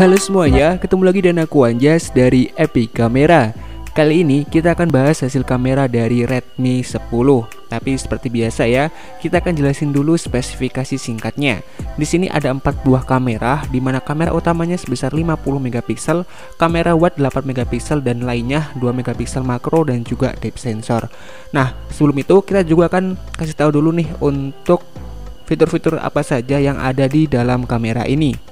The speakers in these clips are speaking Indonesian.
Halo semuanya, ketemu lagi dengan aku Anjas dari Epic Camera. Kali ini kita akan bahas hasil kamera dari Redmi 10. Tapi seperti biasa ya, kita akan jelasin dulu spesifikasi singkatnya. Di sini ada 4 buah kamera, di mana kamera utamanya sebesar 50 megapiksel, kamera wide 8 megapiksel dan lainnya 2 megapiksel makro dan juga depth sensor. Nah, sebelum itu kita juga akan kasih tahu dulu nih untuk fitur-fitur apa saja yang ada di dalam kamera ini.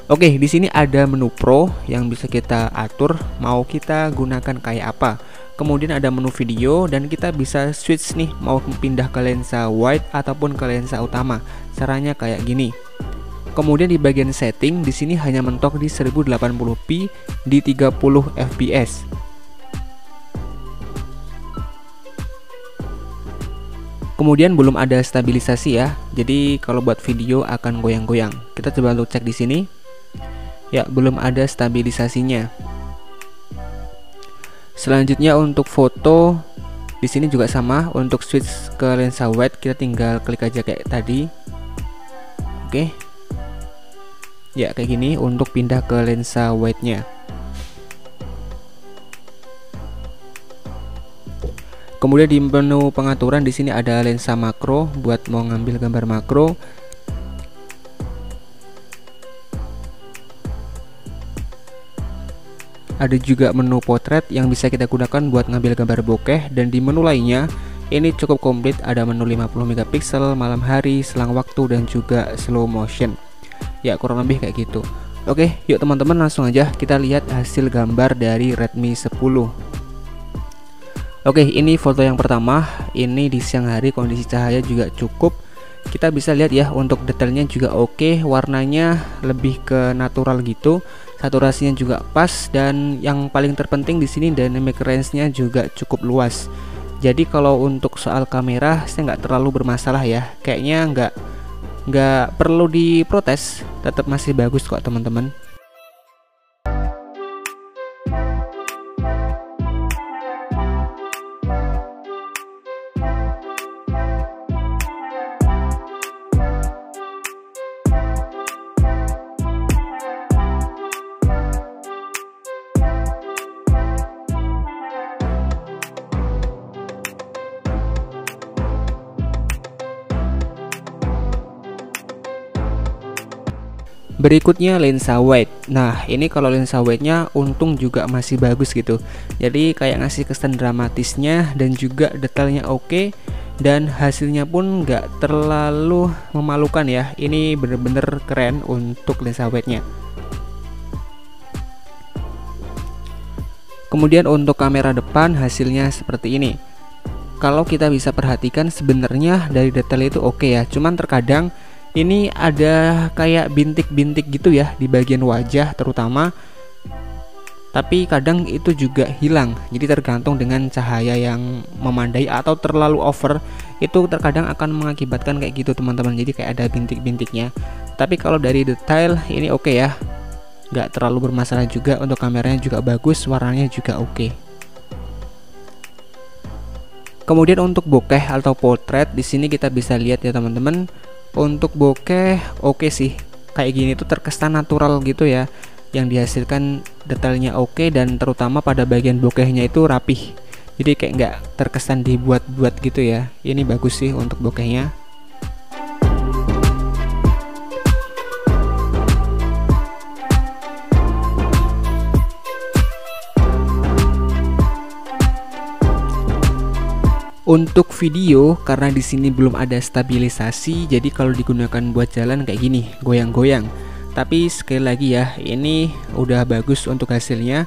Oke, di sini ada menu Pro yang bisa kita atur mau kita gunakan kayak apa. Kemudian ada menu video dan kita bisa switch nih mau pindah ke lensa wide ataupun ke lensa utama. Caranya kayak gini. Kemudian di bagian setting di sini hanya mentok di 1080p di 30 fps. Kemudian belum ada stabilisasi ya. Jadi kalau buat video akan goyang-goyang. Kita coba untuk cek di sini. Ya, belum ada stabilisasinya. Selanjutnya untuk foto di sini juga sama. Untuk switch ke lensa wide kita tinggal klik aja kayak tadi. Oke. Ya, kayak gini untuk pindah ke lensa wide-nya. Kemudian di menu pengaturan di sini ada lensa makro buat mau ngambil gambar makro. Ada juga menu potret yang bisa kita gunakan buat ngambil gambar bokeh, dan di menu lainnya ini cukup komplit, ada menu 50 megapiksel, malam hari, selang waktu dan juga slow motion. Ya, kurang lebih kayak gitu. Oke, yuk teman-teman langsung aja kita lihat hasil gambar dari Redmi 10. Oke, ini foto yang pertama. Ini di siang hari, kondisi cahaya juga cukup. Kita bisa lihat ya, untuk detailnya juga oke, warnanya lebih ke natural gitu, saturasinya juga pas, dan yang paling terpenting di sini dynamic range-nya juga cukup luas. Jadi kalau untuk soal kamera saya nggak terlalu bermasalah ya, kayaknya nggak perlu diprotes, tetap masih bagus kok teman-teman. Berikutnya lensa wide. Nah, ini kalau lensa wide-nya untung juga masih bagus gitu. Jadi kayak ngasih kesan dramatisnya dan juga detailnya oke, dan hasilnya pun nggak terlalu memalukan ya. Ini bener-bener keren untuk lensa wide-nya. Kemudian untuk kamera depan hasilnya seperti ini. Kalau kita bisa perhatikan sebenarnya dari detail itu oke ya. Cuman terkadang ini ada kayak bintik-bintik gitu ya di bagian wajah terutama, tapi kadang itu juga hilang. Jadi tergantung dengan cahaya yang memandai atau terlalu over, itu terkadang akan mengakibatkan kayak gitu teman-teman. Jadi kayak ada bintik-bintiknya. Tapi kalau dari detail ini oke ya, nggak terlalu bermasalah juga. Untuk kameranya juga bagus, warnanya juga oke. Kemudian untuk bokeh atau potret di sini kita bisa lihat ya teman-teman. Untuk bokeh oke sih, kayak gini tuh terkesan natural gitu ya, yang dihasilkan detailnya oke, dan terutama pada bagian bokehnya itu rapih, jadi kayak nggak terkesan dibuat-buat gitu ya. Ini bagus sih untuk bokehnya. Untuk video, karena di sini belum ada stabilisasi, jadi kalau digunakan buat jalan kayak gini, goyang-goyang. Tapi sekali lagi ya, ini udah bagus untuk hasilnya.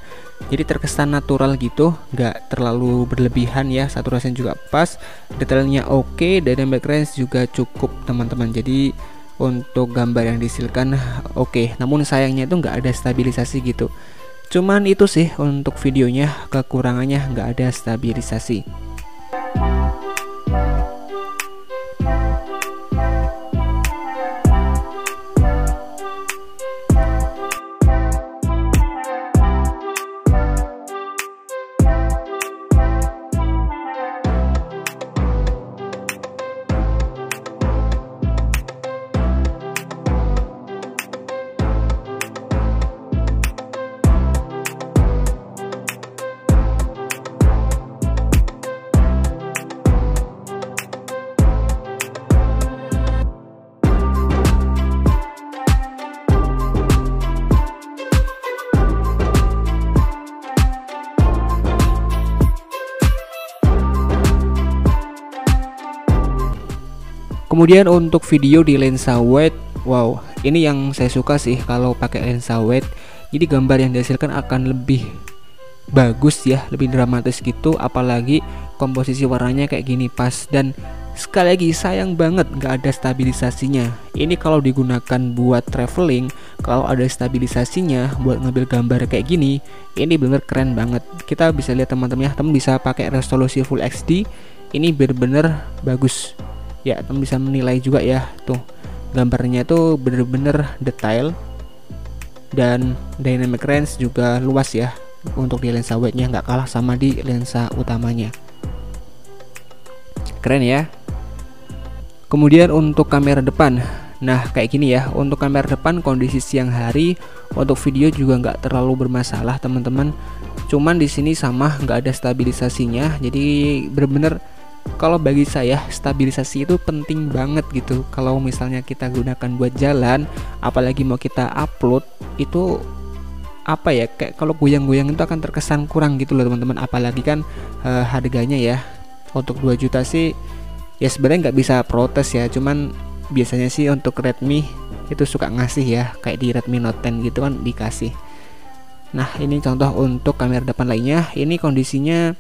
Jadi terkesan natural gitu, nggak terlalu berlebihan ya. Saturasinya juga pas, detailnya oke, dynamic range juga cukup teman-teman. Jadi untuk gambar yang dihasilkan oke. Namun sayangnya itu nggak ada stabilisasi gitu. Cuman itu sih untuk videonya, kekurangannya nggak ada stabilisasi. Kemudian untuk video di lensa wide, wow, ini yang saya suka sih kalau pakai lensa wide. Jadi gambar yang dihasilkan akan lebih bagus ya, lebih dramatis gitu, apalagi komposisi warnanya kayak gini pas. Dan sekali lagi sayang banget nggak ada stabilisasinya. Ini kalau digunakan buat traveling, kalau ada stabilisasinya buat ngambil gambar kayak gini, ini bener keren banget. Kita bisa lihat teman-teman ya, teman bisa pakai resolusi Full HD, ini bener-bener bagus ya. Teman bisa menilai juga ya, tuh gambarnya tuh bener-bener detail dan dynamic range juga luas ya. Untuk di lensa wide-nya nggak kalah sama di lensa utamanya, keren ya. Kemudian untuk kamera depan, nah kayak gini ya. Untuk kamera depan kondisi siang hari, untuk video juga nggak terlalu bermasalah teman-teman. Cuman di sini sama nggak ada stabilisasinya, jadi bener-bener kalau bagi saya stabilisasi itu penting banget gitu. Kalau misalnya kita gunakan buat jalan, apalagi mau kita upload, itu apa ya, kayak kalau goyang-goyang itu akan terkesan kurang gitu loh teman-teman. Apalagi kan harganya ya untuk 2 juta sih ya sebenarnya nggak bisa protes ya. Cuman biasanya sih untuk Redmi itu suka ngasih ya, kayak di Redmi Note 10 gitu kan dikasih. Nah ini contoh untuk kamera depan lainnya. Ini kondisinya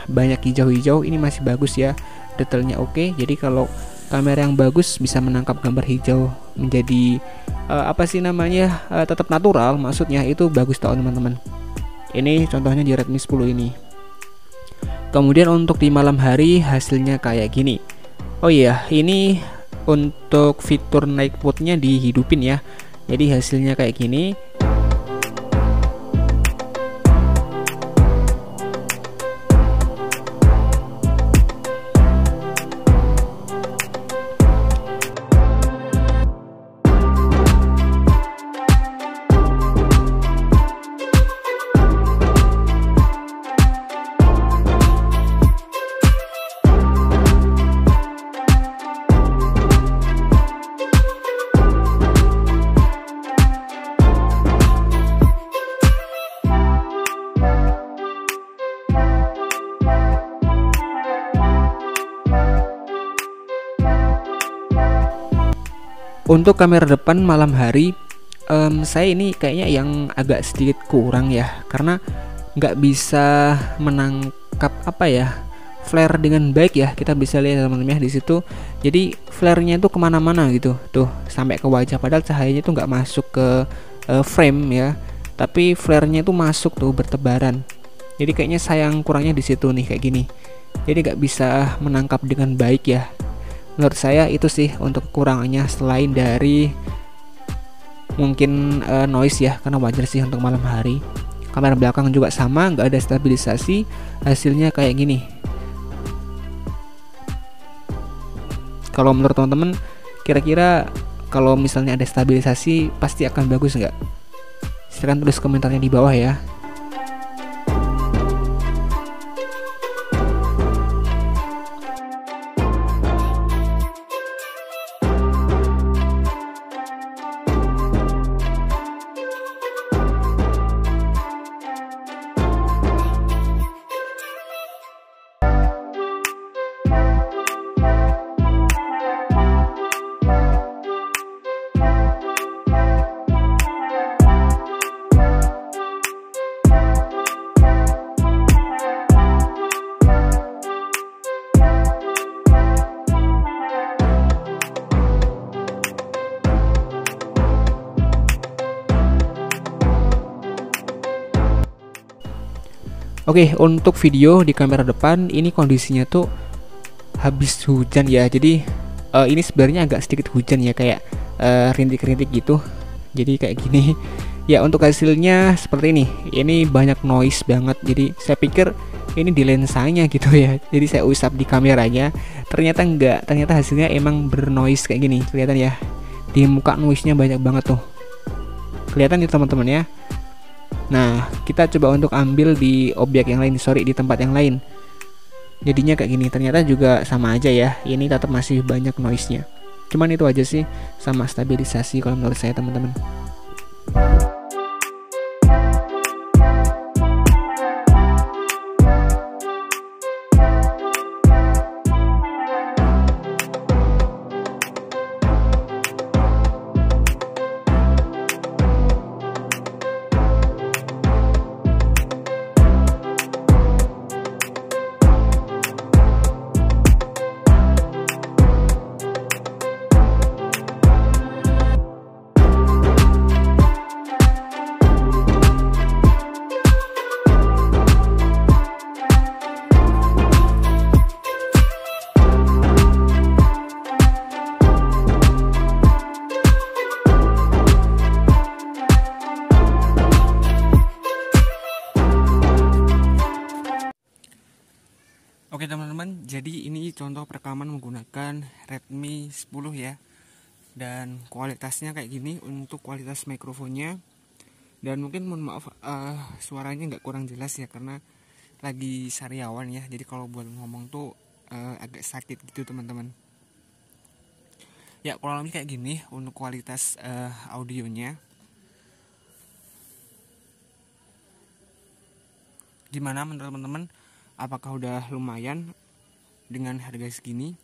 banyak hijau-hijau, ini masih bagus ya, detailnya oke. Jadi kalau kamera yang bagus bisa menangkap gambar hijau menjadi apa sih namanya, tetap natural, maksudnya itu bagus tau teman-teman. Ini contohnya di Redmi 10 ini. Kemudian untuk di malam hari hasilnya kayak gini. Oh iya, ini untuk fitur night mode-nya dihidupin ya. Jadi hasilnya kayak gini. Untuk kamera depan malam hari, saya ini kayaknya yang agak sedikit kurang ya, karena nggak bisa menangkap apa ya, flare dengan baik ya. Kita bisa lihat teman-teman ya di situ. Jadi flare-nya itu kemana-mana gitu, tuh sampai ke wajah. Padahal cahayanya itu nggak masuk ke frame ya, tapi flare-nya itu masuk tuh bertebaran. Jadi kayaknya sayang kurangnya di situ nih kayak gini. Jadi nggak bisa menangkap dengan baik ya. Menurut saya itu sih untuk kekurangannya, selain dari mungkin noise ya, karena wajar sih untuk malam hari. Kamera belakang juga sama, nggak ada stabilisasi, hasilnya kayak gini. Kalau menurut teman-teman, kira-kira kalau misalnya ada stabilisasi pasti akan bagus nggak? Silahkan tulis komentarnya di bawah ya. Oke, untuk video di kamera depan ini kondisinya tuh habis hujan ya. Jadi ini sebenarnya agak sedikit hujan ya, kayak rintik-rintik gitu. Jadi kayak gini. Ya untuk hasilnya seperti ini. Ini banyak noise banget. Jadi saya pikir ini di lensanya gitu ya. Jadi saya usap di kameranya. Ternyata enggak. Ternyata hasilnya emang bernoise kayak gini. Kelihatan ya. Di muka noise-nya banyak banget tuh. Kelihatan ya teman-teman ya. Nah, kita coba untuk ambil di objek yang lain, di tempat yang lain. Jadinya kayak gini. Ternyata juga sama aja ya. Ini tetap masih banyak noise-nya. Cuman itu aja sih, sama stabilisasi kalau menurut saya teman-teman. Jadi ini contoh perekaman menggunakan Redmi 10 ya. Dan kualitasnya kayak gini untuk kualitas mikrofonnya. Dan mungkin mohon maaf suaranya nggak kurang jelas ya, karena lagi sariawan ya. Jadi kalau buat ngomong tuh agak sakit gitu teman-teman. Ya kurang lebih kayak gini untuk kualitas audionya. Gimana menurut teman-teman? Apakah udah lumayan dengan harga segini?